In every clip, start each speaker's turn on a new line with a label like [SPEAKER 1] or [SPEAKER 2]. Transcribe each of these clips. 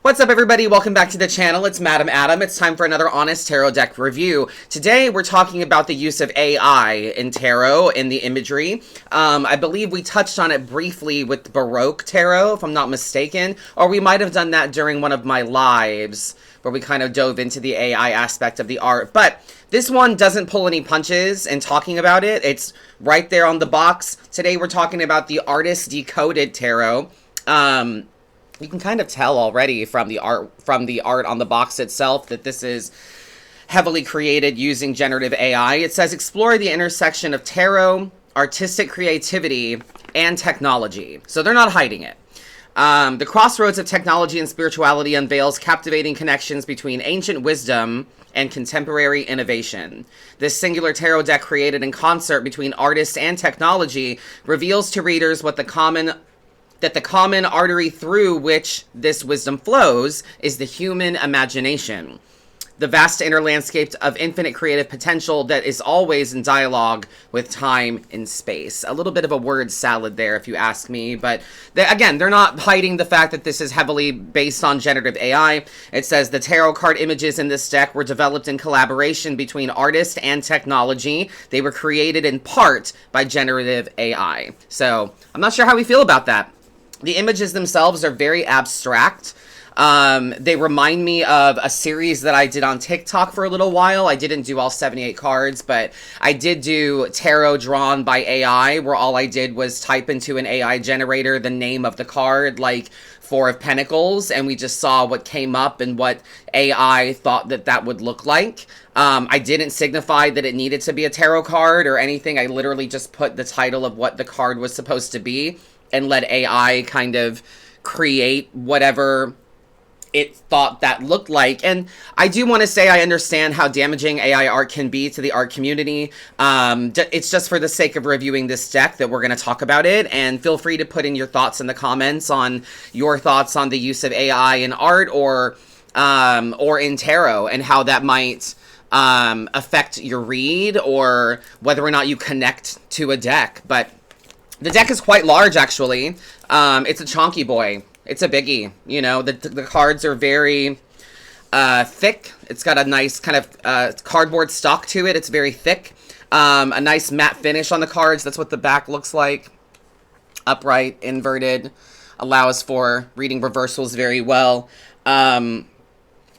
[SPEAKER 1] What's up, everybody? Welcome back to the channel. It's Madam Adam. It's time for another honest tarot deck review. Today, we're talking about the use of AI in tarot, in the imagery. I believe we touched on it briefly with Baroque tarot, if I'm not mistaken, or we might have done that during one of my lives, where we kind of dove into the AI aspect of the art. But this one doesn't pull any punches in talking about it. It's right there on the box. Today, we're talking about the Artist Decoded tarot. You can kind of tell already from the art on the box itself that this is heavily created using generative AI. It says, explore the intersection of tarot, artistic creativity, and technology. So they're not hiding it. The crossroads of technology and spirituality unveils captivating connections between ancient wisdom and contemporary innovation. This singular tarot deck, created in concert between artists and technology, reveals to readers that the common artery through which this wisdom flows is the human imagination, the vast inner landscape of infinite creative potential that is always in dialogue with time and space. A little bit of a word salad there, if you ask me, but they're not hiding the fact that this is heavily based on generative AI. It says the tarot card images in this deck were developed in collaboration between artists and technology. They were created in part by generative AI. So I'm not sure how we feel about that. The images themselves are very abstract. They remind me of a series that I did on TikTok for a little while. I didn't do all 78 cards, but I did do tarot drawn by AI, where all I did was type into an AI generator the name of the card, like Four of Pentacles, and we just saw what came up and what AI thought that would look like. I didn't signify that it needed to be a tarot card or anything. I literally just put the title of what the card was supposed to be and let AI kind of create whatever it thought that looked like. And I do want to say I understand how damaging AI art can be to the art community. It's just for the sake of reviewing this deck that we're going to talk about it. And feel free to put in your thoughts in the comments on your thoughts on the use of AI in art or in tarot, and how that might affect your read or whether or not you connect to a deck. But the deck is quite large, actually. It's a chonky boy. It's a biggie. You know, the cards are very thick. It's got a nice kind of cardboard stock to it. It's very thick. A nice matte finish on the cards. That's what the back looks like. Upright, inverted. Allows for reading reversals very well.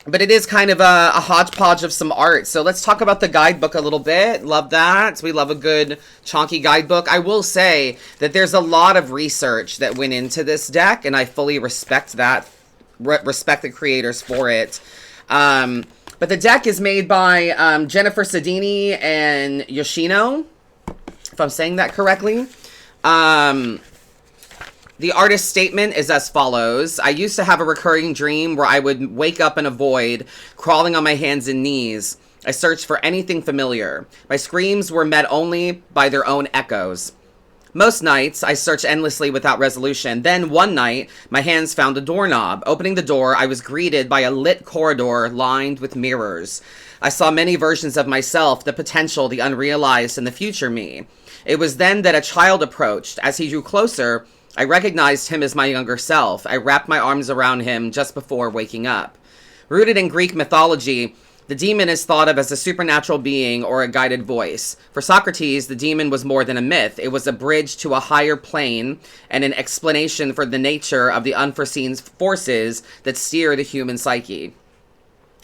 [SPEAKER 1] But it is kind of a hodgepodge of some art. So let's talk about the guidebook a little bit. Love that. We love a good chonky guidebook. I will say that there's a lot of research that went into this deck, and I fully respect that. Respect the creators for it. But the deck is made by Jennifer Sodini and Yoshino, if I'm saying that correctly. The artist's statement is as follows. I used to have a recurring dream where I would wake up in a void, crawling on my hands and knees. I searched for anything familiar. My screams were met only by their own echoes. Most nights, I searched endlessly without resolution. Then, one night, my hands found a doorknob. Opening the door, I was greeted by a lit corridor lined with mirrors. I saw many versions of myself, the potential, the unrealized, and the future me. It was then that a child approached. As he drew closer, I recognized him as my younger self. I wrapped my arms around him just before waking up. Rooted in Greek mythology, the demon is thought of as a supernatural being or a guided voice. For Socrates, the demon was more than a myth. It was a bridge to a higher plane and an explanation for the nature of the unforeseen forces that steer the human psyche.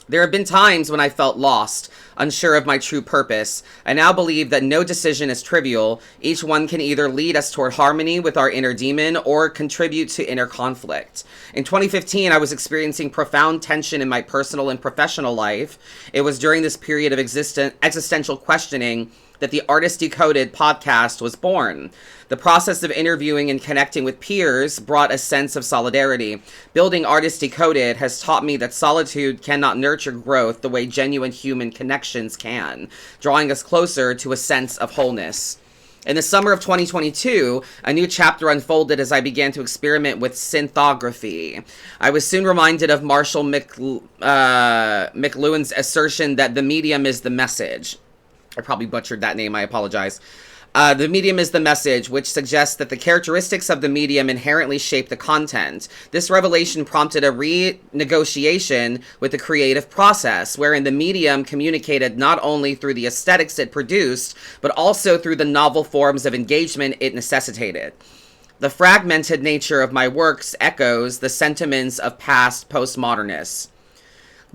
[SPEAKER 1] There have been times when I felt lost, unsure of my true purpose. I now believe that no decision is trivial. Each one can either lead us toward harmony with our inner demon or contribute to inner conflict. In 2015, I was experiencing profound tension in my personal and professional life. It was during this period of existential questioning that the Artist Decoded podcast was born. The process of interviewing and connecting with peers brought a sense of solidarity. Building Artist Decoded has taught me that solitude cannot nurture growth the way genuine human connections can, drawing us closer to a sense of wholeness. In the summer of 2022, a new chapter unfolded as I began to experiment with synthography. I was soon reminded of Marshall McLuhan's assertion that the medium is the message. I probably butchered that name, I apologize. The medium is the message, which suggests that the characteristics of the medium inherently shape the content. This revelation prompted a renegotiation with the creative process, wherein the medium communicated not only through the aesthetics it produced, but also through the novel forms of engagement it necessitated. The fragmented nature of my works echoes the sentiments of past postmodernists.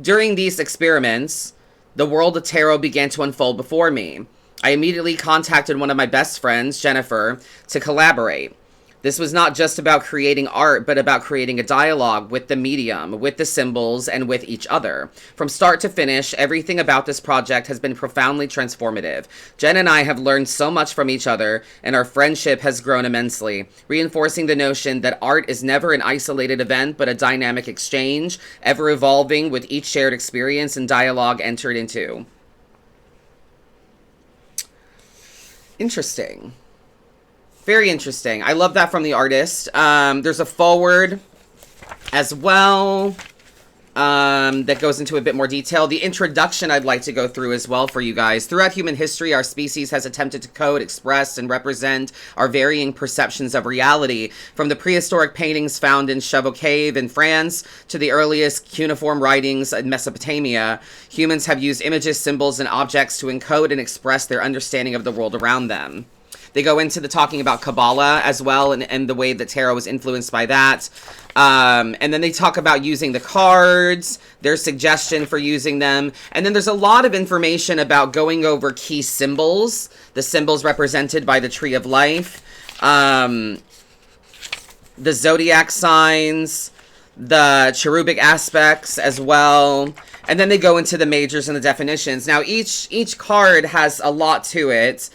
[SPEAKER 1] During these experiments, the world of tarot began to unfold before me. I immediately contacted one of my best friends, Jennifer, to collaborate. This was not just about creating art, but about creating a dialogue with the medium, with the symbols, and with each other. From start to finish, everything about this project has been profoundly transformative. Jen and I have learned so much from each other, and our friendship has grown immensely, reinforcing the notion that art is never an isolated event, but a dynamic exchange, ever evolving with each shared experience and dialogue entered into. Interesting. Very interesting. I love that from the artist. There's a foreword as well that goes into a bit more detail. The introduction I'd like to go through as well for you guys. Throughout human history, our species has attempted to code, express, and represent our varying perceptions of reality. From the prehistoric paintings found in Chauvet Cave in France to the earliest cuneiform writings in Mesopotamia, humans have used images, symbols, and objects to encode and express their understanding of the world around them. They go into the talking about Kabbalah as well, and the way that tarot was influenced by that. And then they talk about using the cards, their suggestion for using them. And then there's a lot of information about going over key symbols, the symbols represented by the Tree of Life, the zodiac signs, the cherubic aspects as well. And then they go into the majors and the definitions. Now, each card has a lot to it.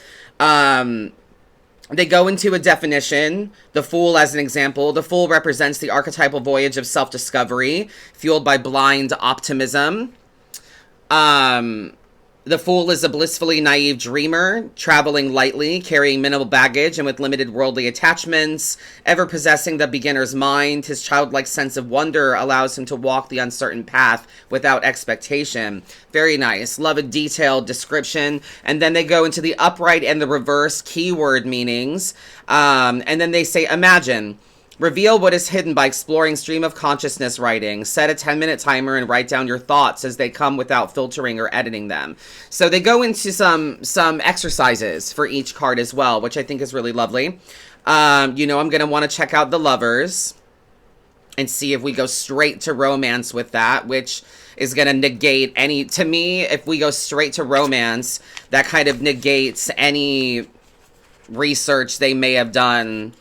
[SPEAKER 1] They go into a definition, the Fool as an example. The Fool represents the archetypal voyage of self-discovery, fueled by blind optimism. The Fool is a blissfully naive dreamer, traveling lightly, carrying minimal baggage and with limited worldly attachments. Ever possessing the beginner's mind, his childlike sense of wonder allows him to walk the uncertain path without expectation. Very nice. Love a detailed description. And then they go into the upright and the reverse keyword meanings. And then they say, imagine. Reveal what is hidden by exploring stream of consciousness writing. Set a 10-minute timer and write down your thoughts as they come without filtering or editing them. So they go into some exercises for each card as well, which I think is really lovely. I'm going to want to check out the Lovers and see if we go straight to romance with that, which is going to negate any... To me, if we go straight to romance, that kind of negates any research they may have done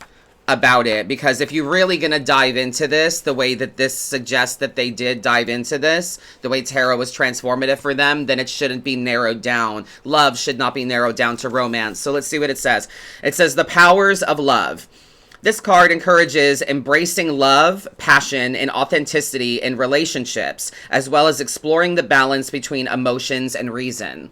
[SPEAKER 1] about it, because if you're really going to dive into this the way that this suggests that they did dive into this, the way tarot was transformative for them, then it shouldn't be narrowed down. Love should not be narrowed down to romance. So let's see what it says. It says the powers of love. This card encourages embracing love, passion, and authenticity in relationships, as well as exploring the balance between emotions and reason.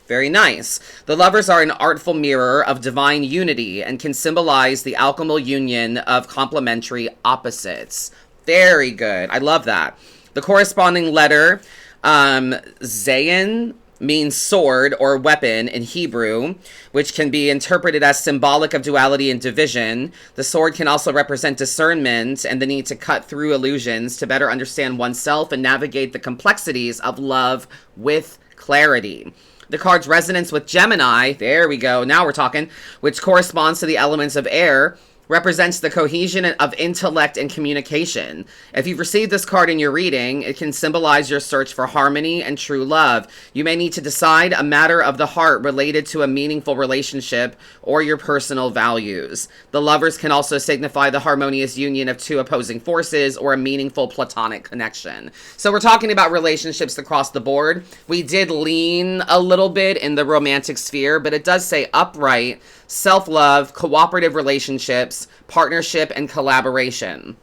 [SPEAKER 1] Very nice. The Lovers are an artful mirror of divine unity and can symbolize the alchemical union of complementary opposites. Very good. I love that. The corresponding letter, Zayin, means sword or weapon in Hebrew, which can be interpreted as symbolic of duality and division. The sword can also represent discernment and the need to cut through illusions to better understand oneself and navigate the complexities of love with clarity. The card's resonance with Gemini, there we go, now we're talking, which corresponds to the elements of air, represents the cohesion of intellect and communication. If you've received this card in your reading, it can symbolize your search for harmony and true love. You may need to decide a matter of the heart related to a meaningful relationship or your personal values. The Lovers can also signify the harmonious union of two opposing forces or a meaningful platonic connection. So we're talking about relationships across the board. We did lean a little bit in the romantic sphere, but it does say upright, self-love, cooperative relationships, partnership, and collaboration.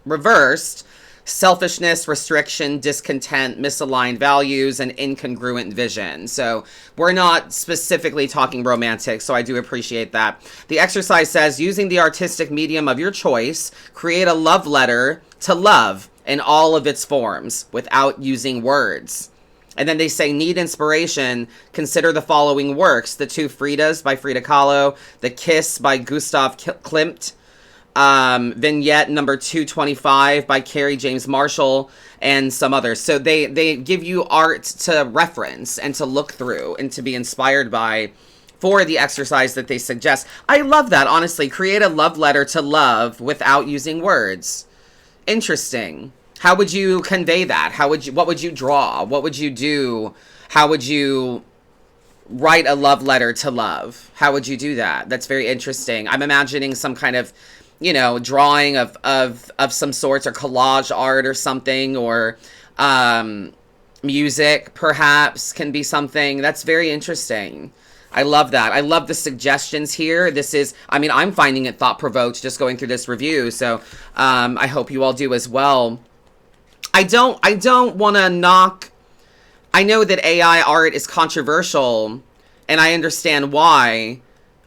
[SPEAKER 1] Reversed, selfishness, restriction, discontent, misaligned values, and incongruent vision. So we're not specifically talking romantic, so I do appreciate that. The exercise says, using the artistic medium of your choice, create a love letter to love in all of its forms without using words. And then they say, need inspiration, consider the following works: The Two Fridas by Frida Kahlo, The Kiss by Gustav Klimt, Vignette number 225 by Carrie James Marshall, and some others. So they give you art to reference and to look through and to be inspired by for the exercise that they suggest. I love that, honestly. Create a love letter to love without using words. Interesting. How would you convey that? What would you draw? What would you do? How would you write a love letter to love? How would you do that? That's very interesting. I'm imagining some kind of, drawing of some sorts, or collage art or something, or music perhaps can be something. That's very interesting. I love that. I love the suggestions here. I'm finding it thought-provoked just going through this review, so I hope you all do as well. I don't want to knock. I know that AI art is controversial, and I understand why.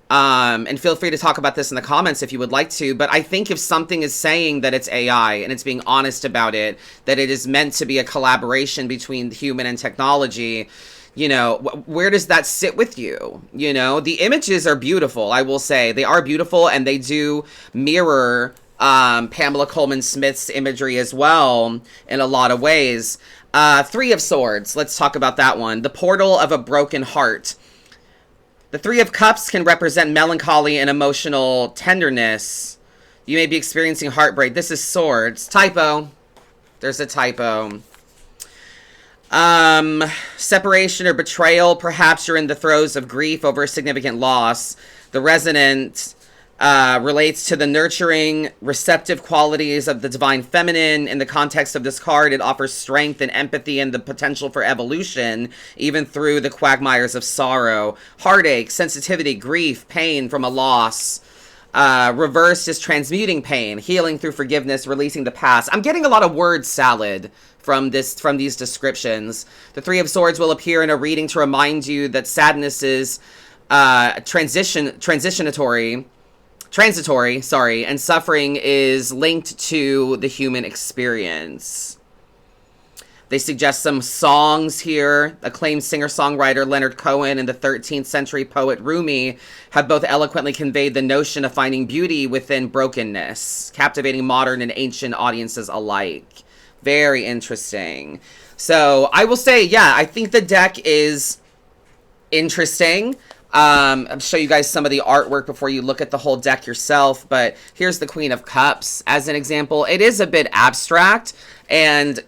[SPEAKER 1] And feel free to talk about this in the comments if you would like to. But I think if something is saying that it's AI and it's being honest about it, that it is meant to be a collaboration between human and technology, where does that sit with you? The images are beautiful. I will say they are beautiful, and they do mirror Pamela Coleman Smith's imagery as well in a lot of ways. Three of Swords. Let's talk about that one. The Portal of a Broken Heart. The Three of Cups can represent melancholy and emotional tenderness. You may be experiencing heartbreak. This is Swords. Typo. There's a typo. Separation or betrayal. Perhaps you're in the throes of grief over a significant loss. The Resonant relates to the nurturing, receptive qualities of the divine feminine. In the context of this card, it offers strength and empathy and the potential for evolution, even through the quagmires of sorrow. Heartache, sensitivity, grief, pain from a loss. Reversed is transmuting pain, healing through forgiveness, releasing the past. I'm getting a lot of word salad from these descriptions. The Three of Swords will appear in a reading to remind you that sadness is transitory, and suffering is linked to the human experience. They suggest some songs here. Acclaimed singer-songwriter Leonard Cohen and the 13th century poet Rumi have both eloquently conveyed the notion of finding beauty within brokenness, captivating modern and ancient audiences alike. Very interesting. So I will say, yeah, I think the deck is interesting. I'll show you guys some of the artwork before you look at the whole deck yourself, but here's the Queen of Cups as an example. It is a bit abstract and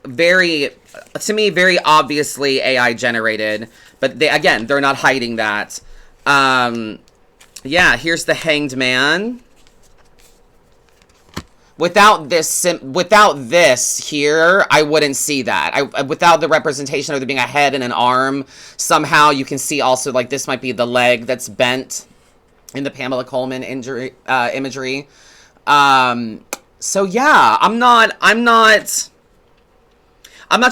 [SPEAKER 1] to me, very obviously AI generated, but they're not hiding that. Yeah, here's the Hanged Man. Without this here, I wouldn't see that. Without the representation of there being a head and an arm, somehow you can see also, like, this might be the leg that's bent in the Pamela Coleman imagery. So yeah, I'm not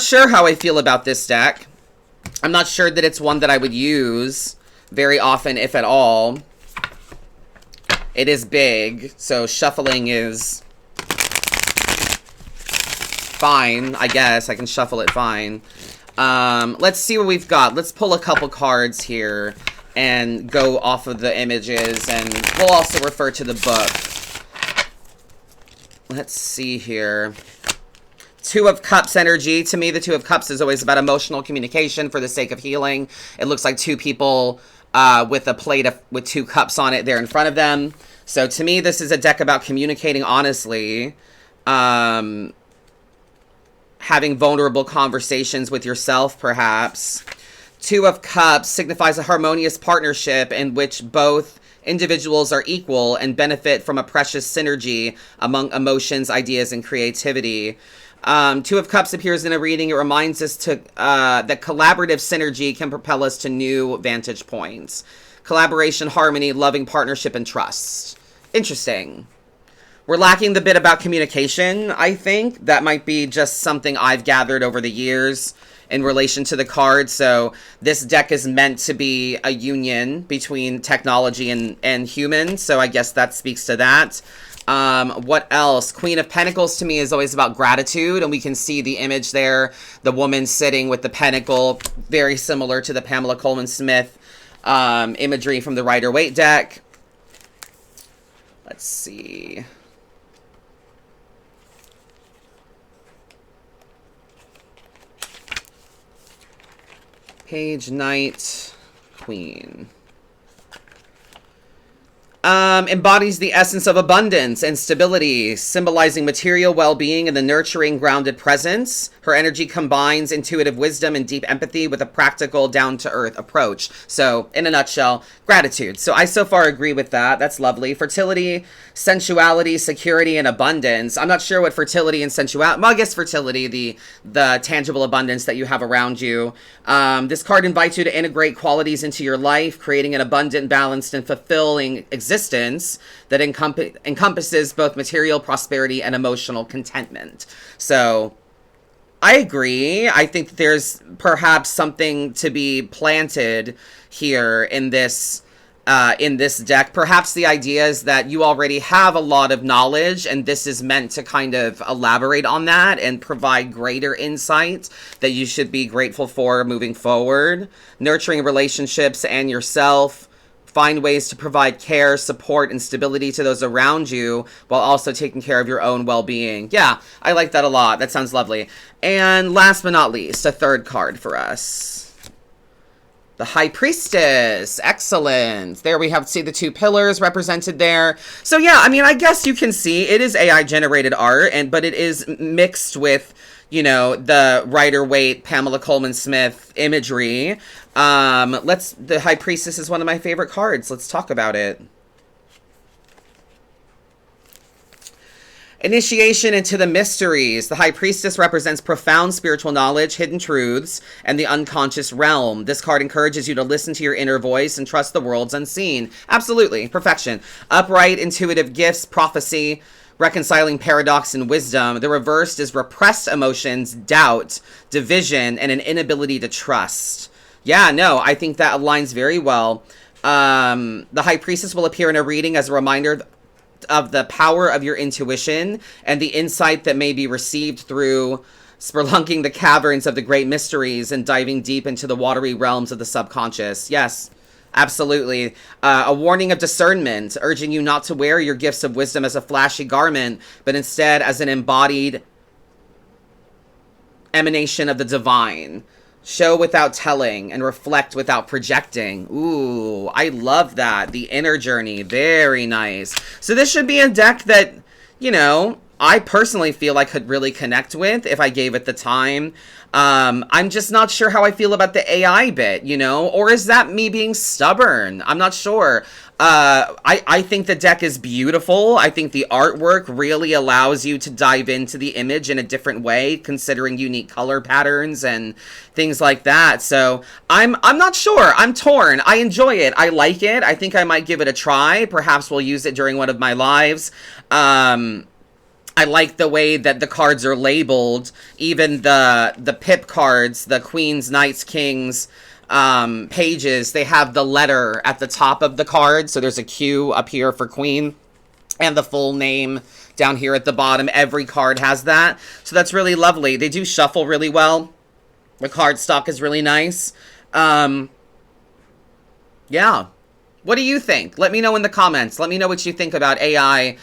[SPEAKER 1] sure how I feel about this deck. I'm not sure that it's one that I would use very often, if at all. It is big, so shuffling is fine, I guess. I can shuffle it fine. Let's see what we've got. Let's pull a couple cards here and go off of the images, and we'll also refer to the book. Let's see here. Two of Cups energy. To me, the Two of Cups is always about emotional communication for the sake of healing. It looks like two people with a plate with two cups on it there in front of them. So to me, this is a deck about communicating honestly. Having vulnerable conversations with yourself, perhaps. Two of Cups signifies a harmonious partnership in which both individuals are equal and benefit from a precious synergy among emotions, ideas, and creativity. Two of Cups appears in a reading. It reminds us that collaborative synergy can propel us to new vantage points. Collaboration, harmony, loving partnership, and trust. Interesting. We're lacking the bit about communication, I think. That might be just something I've gathered over the years in relation to the card. So this deck is meant to be a union between technology and human. So I guess that speaks to that. What else? Queen of Pentacles to me is always about gratitude, and we can see the image there, the woman sitting with the pentacle, very similar to the Pamela Coleman Smith imagery from the Rider-Waite deck. Let's see. Page, Knight, Queen. Embodies the essence of abundance and stability, symbolizing material well-being and the nurturing, grounded presence. Her energy combines intuitive wisdom and deep empathy with a practical, down-to-earth approach. So, in a nutshell, gratitude. So I so far agree with that. That's lovely. Fertility, sensuality, security, and abundance. I'm not sure what fertility and sensuality... Well, I guess fertility, the tangible abundance that you have around you. This card invites you to integrate qualities into your life, creating an abundant, balanced, and fulfilling existence that encompasses both material prosperity and emotional contentment. So I agree. I think that there's perhaps something to be planted here in this deck. Perhaps the idea is that you already have a lot of knowledge, and this is meant to kind of elaborate on that and provide greater insight that you should be grateful for moving forward. Nurturing relationships and yourself. Find ways to provide care, support, and stability to those around you while also taking care of your own well-being. Yeah, I like that a lot. That sounds lovely. And last but not least, a third card for us. The High Priestess. Excellent. There we have, see the two pillars represented there. So yeah, I mean, I guess you can see it is AI-generated art, but it is mixed with, you know, the Rider-Waite, Pamela Coleman Smith imagery. The High Priestess is one of my favorite cards. Let's talk about it. Initiation into the mysteries. The High Priestess represents profound spiritual knowledge, hidden truths, and the unconscious realm. This card encourages you to listen to your inner voice and trust the world's unseen. Absolutely. Perfection. Upright, intuitive gifts, prophecy, reconciling paradox and wisdom. The reversed is repressed emotions, doubt, division, and an inability to trust. Yeah, no, I think that aligns very well. The High Priestess will appear in a reading as a reminder of the power of your intuition and the insight that may be received through spelunking the caverns of the great mysteries and diving deep into the watery realms of the subconscious. Yes, absolutely. A warning of discernment, urging you not to wear your gifts of wisdom as a flashy garment, but instead as an embodied emanation of the divine. Show without telling and reflect without projecting. Ooh, I love that. The inner journey. Very nice. So this should be a deck that, you know, I personally feel I could really connect with if I gave it the time. I'm just not sure how I feel about the AI bit, you know? Or is that me being stubborn? I'm not sure. I think the deck is beautiful. I think the artwork really allows you to dive into the image in a different way, considering unique color patterns and things like that. So I'm not sure. I'm torn. I enjoy it. I like it. I think I might give it a try. Perhaps we'll use it during one of my lives. I like the way that the cards are labeled. Even the pip cards, the Queens, Knights, Kings pages, they have the letter at the top of the card. So there's a Q up here for Queen and the full name down here at the bottom. Every card has that. So that's really lovely. They do shuffle really well. The card stock is really nice. Yeah. What do you think? Let me know in the comments. Let me know what you think about AI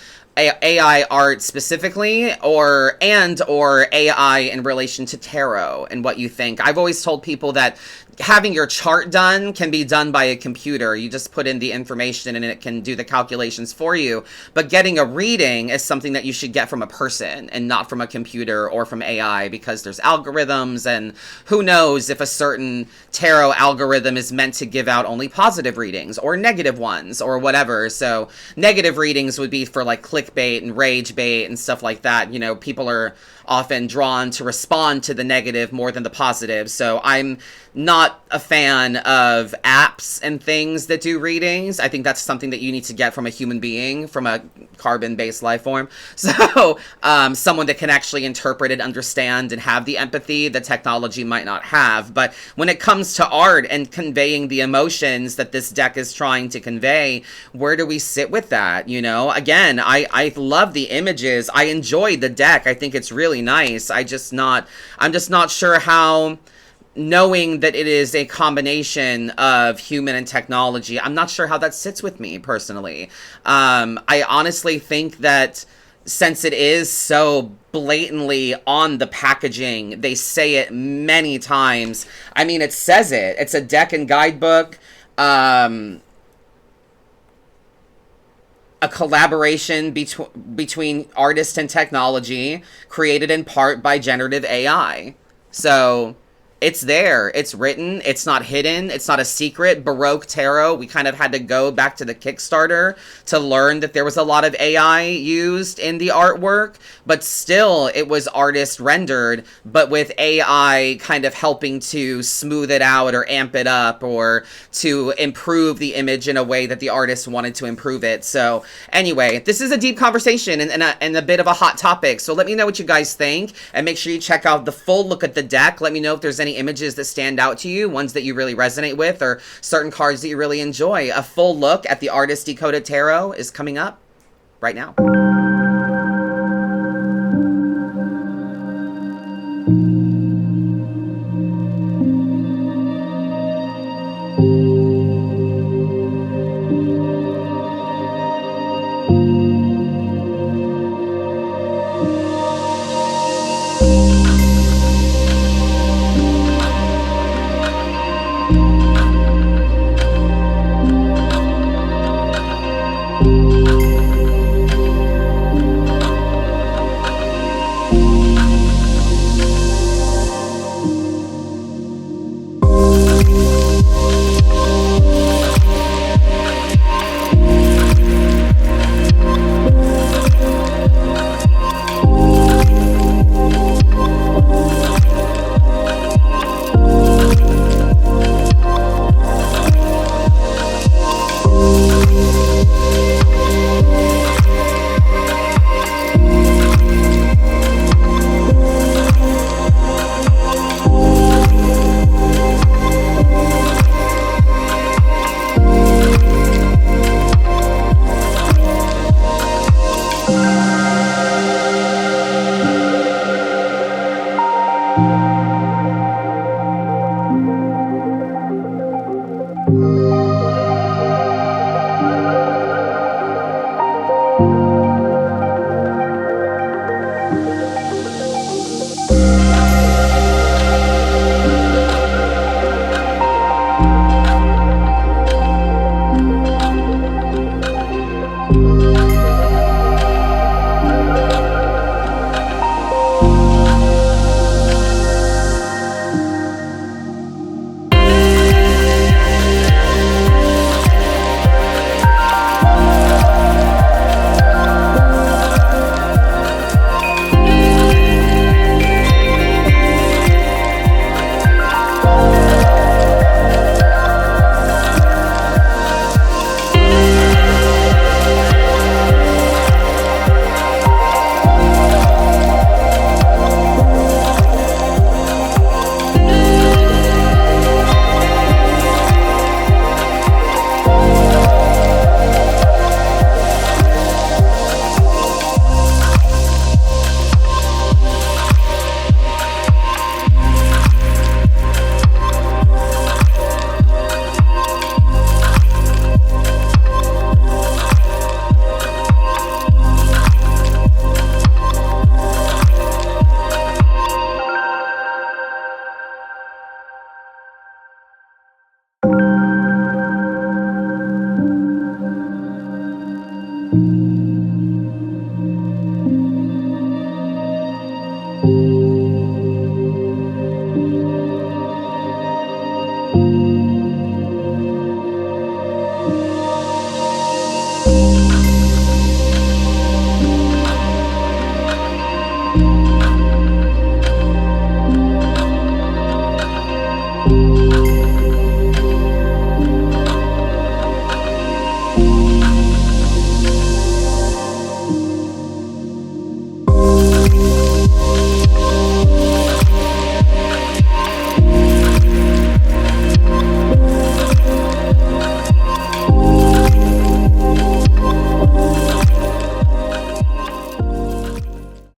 [SPEAKER 1] art specifically, or AI in relation to tarot, and what you think. I've always told people that having your chart done can be done by a computer. You just put in the information and it can do the calculations for you. But getting a reading is something that you should get from a person and not from a computer or from AI, because there's algorithms, and who knows if a certain tarot algorithm is meant to give out only positive readings or negative ones or whatever. So negative readings would be for like clickbait and rage bait and stuff like that. You know, people are often drawn to respond to the negative more than the positive. So I'm not not a fan of apps and things that do readings. I think that's something that you need to get from a human being, from a carbon-based life form. So someone that can actually interpret and understand and have the empathy that technology might not have. But when it comes to art and conveying the emotions that this deck is trying to convey, where do we sit with that? You know, again, I love the images. I enjoy the deck. I think it's really nice. I'm just not sure how, knowing that it is a combination of human and technology, I'm not sure how that sits with me personally. I honestly think that since it is so blatantly on the packaging, they say it many times. I mean, it says it. It's a deck and guidebook. A collaboration between artist and technology, created in part by generative AI. So it's there. It's written. It's not hidden. It's not a secret. Baroque Tarot, we kind of had to go back to the Kickstarter to learn that there was a lot of AI used in the artwork, but still it was artist rendered, but with AI kind of helping to smooth it out or amp it up or to improve the image in a way that the artist wanted to improve it. So anyway, this is a deep conversation and a bit of a hot topic. So let me know what you guys think, and make sure you check out the full look at the deck. Let me know if there's any images that stand out to you, ones that you really resonate with, or certain cards that you really enjoy. A full look at the artist Decoded Tarot is coming up right now.